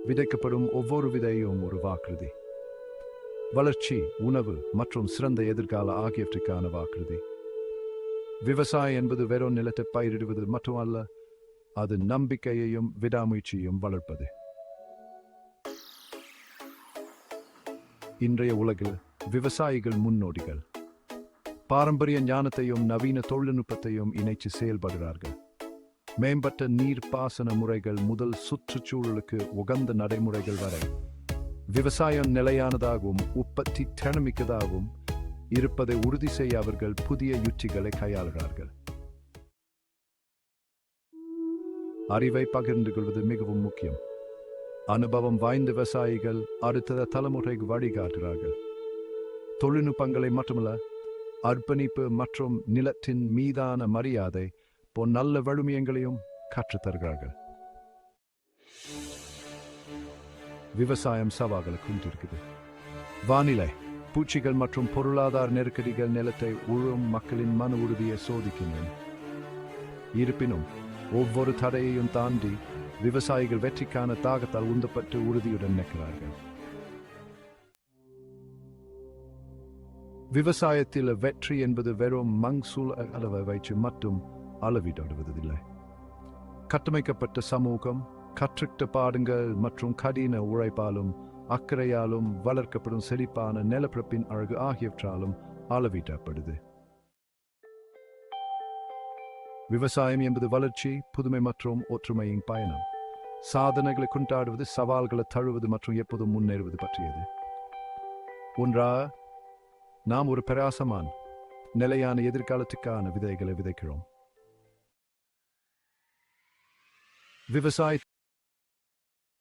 விதைக்கப்படும் ஒவ்வொரு விதையும் ஒரு வாக்குறுதி. வளர்ச்சி, உணவு மற்றும் சிறந்த எதிர்கால ஆகியவற்றுக்கான வாக்குறுதி. விவசாயம் என்பது வெறும் நிலத்தை பயிரிடுவது மட்டுமல்ல, அது நம்பிக்கையையும் விடாமுயற்சியையும் வளர்ப்பது. இன்றைய உலகில் விவசாயிகள் முன்னோடிகள். பாரம்பரிய ஞானத்தையும் நவீன தொழில்நுட்பத்தையும் இணைச்சு செயல்படுகிறார்கள். மேம்பட்ட நீர் பாசன முறைகள் முதல் சுற்றுச்சூழலுக்கு உகந்த நடைமுறைகள் வரை விவசாயம் நிலையானதாகவும் உற்பத்தி திறமிக்கதாகவும் இருப்பதை உறுதி செய்ய அவர்கள் புதிய யுக்திகளை கையாளுகிறார்கள். அறிவை பகிர்ந்து கொள்வது மிகவும் முக்கியம். அனுபவம் வாய்ந்த விவசாயிகள் அடுத்த தலைமுறைக்கு வழிகாட்டுகிறார்கள். தொழில்நுட்பங்களை மட்டுமல்ல, அர்ப்பணிப்பு மற்றும் நிலத்தின் மீதான மரியாதை போன்ற நல்ல வலிமையங்களையும் கற்றுத்தருகிறார்கள். விவசாயம் சவால்களை கொண்டிருக்குது. வானிலை, பூச்சிகள் மற்றும் பொருளாதார நெருக்கடிகள் நிலத்தை உழும் மக்களின் மன உறுதியை சோதிக்கின்றன. இருப்பினும் ஒவ்வொரு தடையையும் தாண்டி விவசாயிகள் வெற்றிக்கான தாகத்தால் உந்தப்பட்டு உறுதியுடன் நிற்கிறார்கள். விவசாயத்தில் வெற்றி என்பது வெறும் மகசூல் அளவை வைத்து மட்டும் அளவிடப்படுவதில்லை. கட்டமைக்கப்பட்ட சமூகம், கற்றுக்கிட்ட பாடங்கள் மற்றும் கடின உழைப்பாலும் அக்கறையாலும் வளர்க்கப்படும் செழிப்பான நிலப்பரப்பின் அழகு ஆகியவற்றாலும் அளவிடப்படுது. விவசாயம் என்பது வளர்ச்சி, புதுமை மற்றும் ஒற்றுமையின் பயணம். சாதனைகளை கொண்டாடுவது, சவால்களை தழுவது மற்றும் எப்போதும் முன்னேறுவது பற்றியது. ஒன்றா நாம் ஒரு பிரகாசமான நிலையான எதிர்காலத்துக்கான விதைகளை விதைக்கிறோம். விவசாய